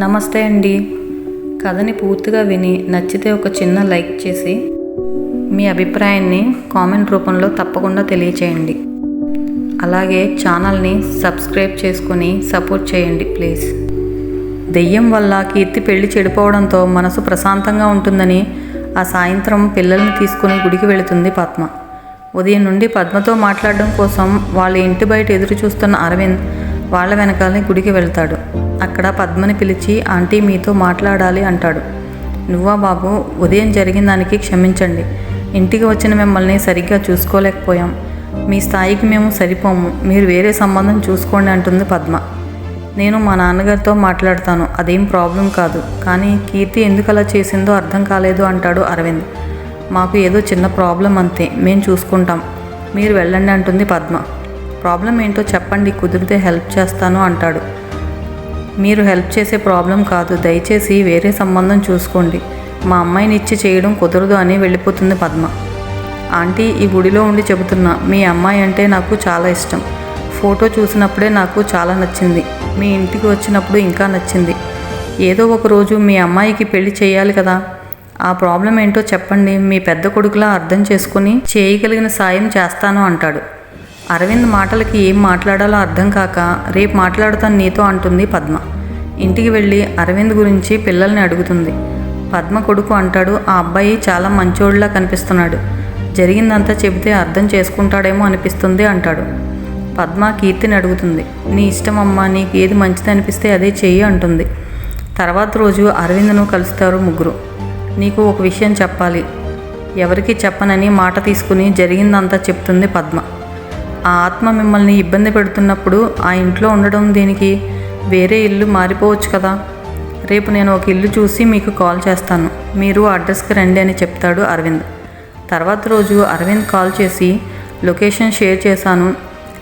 నమస్తే అండి. కథని పూర్తిగా విని నచ్చితే ఒక చిన్న లైక్ చేసి మీ అభిప్రాయాన్ని కామెంట్ రూపంలో తప్పకుండా తెలియచేయండి. అలాగే ఛానల్ని సబ్స్క్రైబ్ చేసుకుని సపోర్ట్ చేయండి ప్లీజ్. దెయ్యం వల్ల కీర్తి పెళ్లి చెడిపోవడంతో మనసు ప్రశాంతంగా ఉంటుందని ఆ సాయంత్రం పిల్లల్ని తీసుకుని గుడికి వెళుతుంది పద్మ. ఉదయం నుండి పద్మతో మాట్లాడడం కోసం వాళ్ళ ఇంటి బయట ఎదురు చూస్తున్న అరవింద్ వాళ్ళ వెనకాలే గుడికి వెళ్తాడు. అక్కడ పద్మని పిలిచి ఆంటీ మీతో మాట్లాడాలి అంటాడు. నువ్వా బాబు, ఉదయం జరిగిన దానికి క్షమించండి. ఇంటికి వచ్చిన మిమ్మల్ని సరిగ్గా చూసుకోలేకపోయాం. మీ స్థాయికి మేము సరిపోము, మీరు వేరే సంబంధం చూసుకోండి అంటుంది పద్మ. నేను మా నాన్నగారితో మాట్లాడతాను, అదేం ప్రాబ్లం కాదు. కానీ కీర్తి ఎందుకు అలా చేసిందో అర్థం కాలేదు అంటాడు అరవింద్. మాకు ఏదో చిన్న ప్రాబ్లం అంతే, మేము చూసుకుంటాం, మీరు వెళ్ళండి అంటుంది పద్మ. ప్రాబ్లం ఏంటో చెప్పండి, కుదిరితే హెల్ప్ చేస్తాను అంటాడు. మీరు హెల్ప్ చేసే ప్రాబ్లం కాదు, దయచేసి వేరే సంబంధం చూసుకోండి. మా అమ్మాయిని ఇచ్చి చేయడం కుదరదు అని వెళ్ళిపోతుంది పద్మ. ఆంటీ, ఈ గుడిలో ఉండి చెబుతున్నా, మీ అమ్మాయి అంటే నాకు చాలా ఇష్టం. ఫోటో చూసినప్పుడే నాకు చాలా నచ్చింది. మీ ఇంటికి వచ్చినప్పుడు ఇంకా నచ్చింది. ఏదో ఒక రోజు మీ అమ్మాయికి పెళ్లి చేయాలి కదా. ఆ ప్రాబ్లం ఏంటో చెప్పండి, మీ పెద్ద కొడుకులా అర్థం చేసుకుని చేయగలిగిన సాయం చేస్తాను అంటాడు. అరవింద్ మాటలకి ఏం మాట్లాడాలో అర్థం కాక రేపు మాట్లాడుతాను నీతో అంటుంది పద్మ. ఇంటికి వెళ్ళి అరవింద్ గురించి పిల్లల్ని అడుగుతుంది. పద్మ కొడుకు అంటాడు, ఆ అబ్బాయి చాలా మంచోళ్ళలా కనిపిస్తున్నాడు. జరిగిందంతా చెబితే అర్థం చేసుకుంటాడేమో అనిపిస్తుంది అంటాడు. పద్మ కీర్తిని అడుగుతుంది, నీ ఇష్టం అమ్మా, నీకు ఏది మంచిది అనిపిస్తే అదే చెయ్యి అంటుంది. తర్వాత రోజు అరవింద్ను కలుస్తారు ముగ్గురు. నీకు ఒక విషయం చెప్పాలి, ఎవరికి చెప్పనని మాట తీసుకుని జరిగిందంతా చెప్తుంది పద్మ. ఆ ఆత్మ మిమ్మల్ని ఇబ్బంది పెడుతున్నప్పుడు ఆ ఇంట్లో ఉండడం దేనికి? వేరే ఇల్లు మారిపోవచ్చు కదా. రేపు నేను ఒక ఇల్లు చూసి మీకు కాల్ చేస్తాను, మీరు అడ్రస్కి రండి అని చెప్తాడు అరవింద్. తర్వాత రోజు అరవింద్ కాల్ చేసి లొకేషన్ షేర్ చేశాను,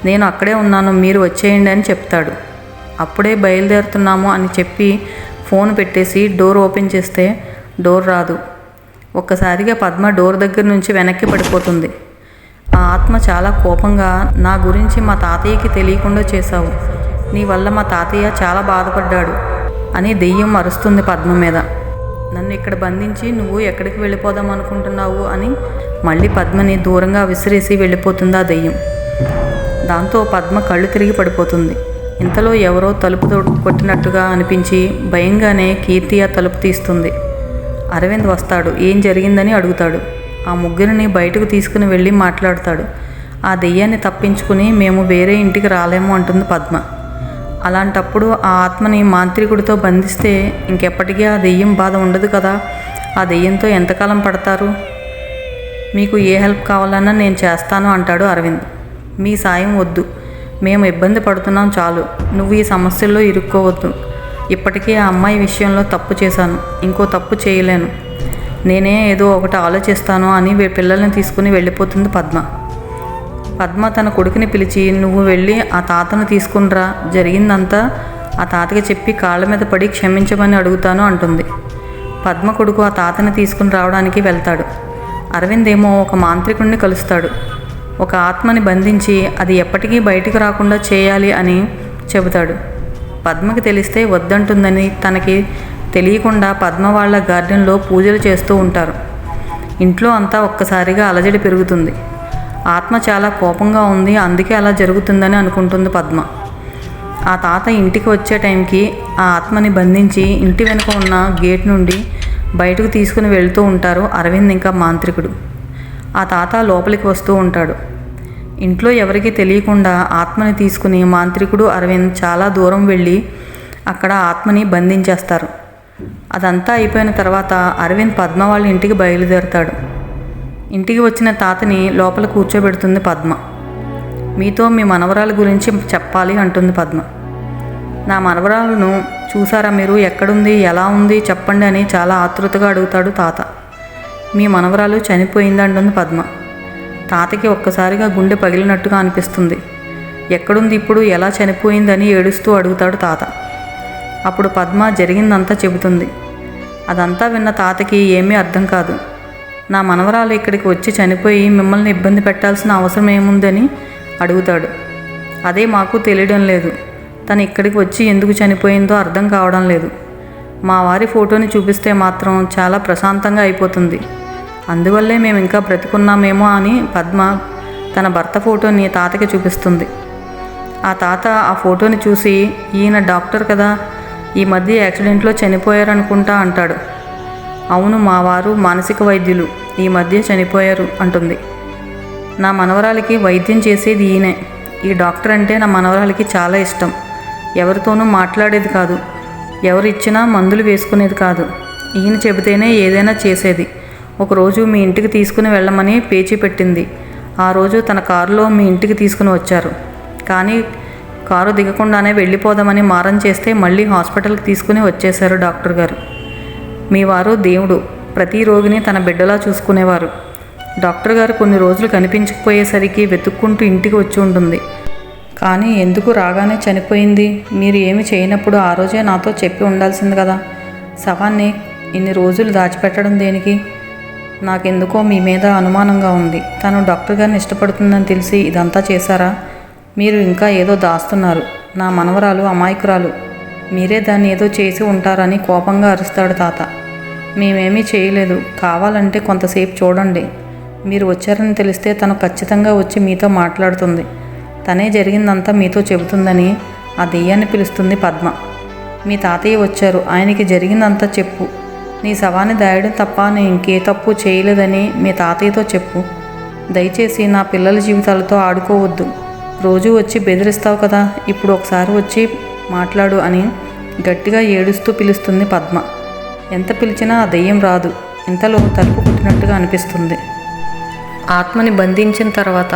నేను అక్కడే ఉన్నాను, మీరు వచ్చేయండి అని చెప్తాడు. అప్పుడే బయలుదేరుతున్నాము అని చెప్పి ఫోన్ పెట్టేసి డోర్ ఓపెన్ చేస్తే డోర్ రాదు. ఒక్కసారిగా పద్మ డోర్ దగ్గర నుంచి వెనక్కి పడిపోతుంది. ఆ ఆత్మ చాలా కోపంగా, నా గురించి మా తాతయ్యకి తెలియకుండా చేశావు, నీ వల్ల మా తాతయ్య చాలా బాధపడ్డాడు అని దెయ్యం అరుస్తుంది పద్మ మీద. నన్ను ఇక్కడ బంధించి నువ్వు ఎక్కడికి వెళ్ళిపోదాం అనుకుంటున్నావు అని మళ్ళీ పద్మని దూరంగా విసిరేసి వెళ్ళిపోతుంది ఆ దెయ్యం. దాంతో పద్మ కళ్ళు తిరిగి పడిపోతుంది. ఇంతలో ఎవరో తలుపు కొట్టినట్టుగా అనిపించి భయంగానే కీర్తి ఆ తలుపు తీస్తుంది. అరవింద్ వస్తాడు, ఏం జరిగిందని అడుగుతాడు. ఆ ముగ్గురిని బయటకు తీసుకుని వెళ్ళి మాట్లాడతాడు. ఆ దెయ్యాన్ని తప్పించుకుని మేము వేరే ఇంటికి రాలేము అంటుంది పద్మ. అలాంటప్పుడు ఆ ఆత్మని మాంత్రికుడితో బంధిస్తే ఇంకెప్పటికీ ఆ దెయ్యం బాధ ఉండదు కదా. ఆ దెయ్యంతో ఎంతకాలం పడతారు? మీకు ఏ హెల్ప్ కావాలన్నా నేను చేస్తాను అంటాడు అరవింద్. మీ సాయం వద్దు, మేము ఇబ్బంది పడుతున్నాం చాలు, నువ్వు ఈ సమస్యల్లో ఇరుక్కోవద్దు. ఇప్పటికీ ఆ అమ్మాయి విషయంలో తప్పు చేశాను, ఇంకో తప్పు చేయలేను, నేనే ఏదో ఒకటి ఆలోచిస్తాను అని పిల్లల్ని తీసుకుని వెళ్ళిపోతుంది పద్మ. పద్మ తన కొడుకుని పిలిచి, నువ్వు వెళ్ళి ఆ తాతను తీసుకునిరా, జరిగిందంతా ఆ తాతకి చెప్పి కాళ్ళ మీద పడి క్షమించమని అడుగుతాను అంటుంది. పద్మ కొడుకు ఆ తాతని తీసుకుని రావడానికి వెళ్తాడు. అరవింద్ ఏమో ఒక మాంత్రికుడిని కలుస్తాడు. ఒక ఆత్మని బంధించి అది ఎప్పటికీ బయటికి రాకుండా చేయాలి అని చెబుతాడు. పద్మకి తెలిస్తే వద్దంటుందని తనకి తెలియకుండా పద్మ వాళ్ళ గార్డెన్లో పూజలు చేస్తూ ఉంటారు. ఇంట్లో అంతా ఒక్కసారిగా అలజడి పెరుగుతుంది. ఆత్మ చాలా కోపంగా ఉంది, అందుకే అలా జరుగుతుందని అనుకుంటుంది పద్మ. ఆ తాత ఇంటికి వచ్చే టైంకి ఆ ఆత్మని బంధించి ఇంటి వెనుక ఉన్న గేట్ నుండి బయటకు తీసుకుని వెళ్తూ ఉంటారు అరవింద్ ఇంకా మాంత్రికుడు. ఆ తాత లోపలికి వస్తూ ఉంటాడు. ఇంట్లో ఎవరికీ తెలియకుండా ఆత్మని తీసుకుని మాంత్రికుడు అరవింద్ చాలా దూరం వెళ్ళి అక్కడ ఆత్మని బంధించేస్తారు. అదంతా అయిపోయిన తర్వాత అరవింద్ పద్మ వాళ్ళ ఇంటికి బయలుదేరుతాడు. ఇంటికి వచ్చిన తాతని లోపల కూర్చోబెడుతుంది పద్మ. మీతో మీ మనవరాల గురించి చెప్పాలి అంటుంది పద్మ. నా మనవరాలను చూసారా మీరు, ఎక్కడుంది, ఎలా ఉంది చెప్పండి అని చాలా ఆతృతగా అడుగుతాడు తాత. మీ మనవరాలు చనిపోయింది అంటుంది పద్మ. తాతకి ఒక్కసారిగా గుండె పగిలినట్టుగా అనిపిస్తుంది. ఎక్కడుంది ఇప్పుడు, ఎలా చనిపోయిందని ఏడుస్తూ అడుగుతాడు తాత. అప్పుడు పద్మ జరిగిందంతా చెబుతుంది. అదంతా విన్న తాతకి ఏమీ అర్థం కాదు. నా మనవరాలు ఇక్కడికి వచ్చి చనిపోయి మిమ్మల్ని ఇబ్బంది పెట్టాల్సిన అవసరం ఏముందని అడుగుతాడు. అదే మాకు తెలియడం లేదు, తను ఇక్కడికి వచ్చి ఎందుకు చనిపోయిందో అర్థం కావడం లేదు. మా వారి ఫోటోని చూపిస్తే మాత్రం చాలా ప్రశాంతంగా అయిపోతుంది. అందువల్లే మేము ఇంకా బ్రతికున్నామేమో అని పద్మ తన భర్త ఫోటోని తాతకి చూపిస్తుంది. ఆ తాత ఆ ఫోటోని చూసి, ఈయన డాక్టర్ కదా, ఈ మధ్య యాక్సిడెంట్లో చనిపోయారనుకుంటా అంటాడు. అవును, మా వారు మానసిక వైద్యులు, ఈ మధ్య చనిపోయారు అంటుంది. నా మనవరాలికి వైద్యం చేసేది ఈయనే. ఈ డాక్టర్ అంటే నా మనవరాలికి చాలా ఇష్టం. ఎవరితోనూ మాట్లాడేది కాదు, ఎవరు ఇచ్చినా మందులు వేసుకునేది కాదు. ఈయన చెబితేనే ఏదైనా చేసేది. ఒకరోజు మీ ఇంటికి తీసుకుని వెళ్ళమని పేచీ పెట్టింది. ఆ రోజు తన కారులో మీ ఇంటికి తీసుకుని వచ్చారు. కానీ కారు దిగకుండానే వెళ్ళిపోదామని మారం చేస్తే మళ్ళీ హాస్పిటల్కి తీసుకుని వచ్చేశారు డాక్టర్ గారు. మీ వారు దేవుడు, ప్రతి రోగిని తన బిడ్డలా చూసుకునేవారు. డాక్టర్ గారు కొన్ని రోజులు కనిపించకపోయేసరికి వెతుక్కుంటూ ఇంటికి వచ్చి ఉంటుంది. కానీ ఎందుకు రాగానే చనిపోయింది? మీరు ఏమి చేయనప్పుడు ఆ రోజే నాతో చెప్పి ఉండాల్సింది కదా. శవాన్ని ఇన్ని రోజులు దాచిపెట్టడం దేనికి? నాకెందుకో మీ మీద అనుమానంగా ఉంది. తను డాక్టర్ గారిని ఇష్టపడుతుందని తెలిసి ఇదంతా చేశారా? మీరు ఇంకా ఏదో దాస్తున్నారు. నా మనవరాలు అమాయకురాలు, మీరే దాన్ని ఏదో చేసి ఉంటారని కోపంగా అరుస్తాడు తాత. మేమేమీ చేయలేదు, కావాలంటే కొంతసేపు చూడండి. మీరు వచ్చారని తెలిస్తే తను ఖచ్చితంగా వచ్చి మీతో మాట్లాడుతుంది. తనే జరిగిందంతా మీతో చెబుతుందని ఆ దెయ్యాన్ని పిలుస్తుంది పద్మ. మీ తాతయ్య వచ్చారు, ఆయనకి జరిగిందంతా చెప్పు. నీ శవాన్ని దాయడం తప్ప నేను ఇంకే తప్పు చేయలేదని మీ తాతయ్యతో చెప్పు. దయచేసి నా పిల్లల జీవితాలతో ఆడుకోవద్దు. రోజూ వచ్చి బెదిరిస్తావు కదా, ఇప్పుడు ఒకసారి వచ్చి మాట్లాడు అని గట్టిగా ఏడుస్తూ పిలుస్తుంది పద్మ. ఎంత పిలిచినా ఆ దెయ్యం రాదు. ఇంతలో తలుపు కొట్టినట్టుగా అనిపిస్తుంది. ఆత్మని బంధించిన తర్వాత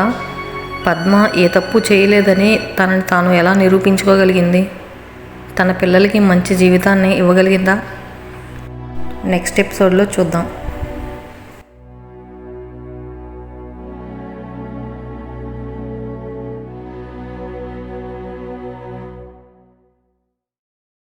పద్మ ఏ తప్పు చేయలేదని తనని తాను ఎలా నిరూపించుకోగలిగింది? తన పిల్లలకి మంచి జీవితాన్ని ఇవ్వగలిగిందా? నెక్స్ట్ ఎపిసోడ్లో చూద్దాం.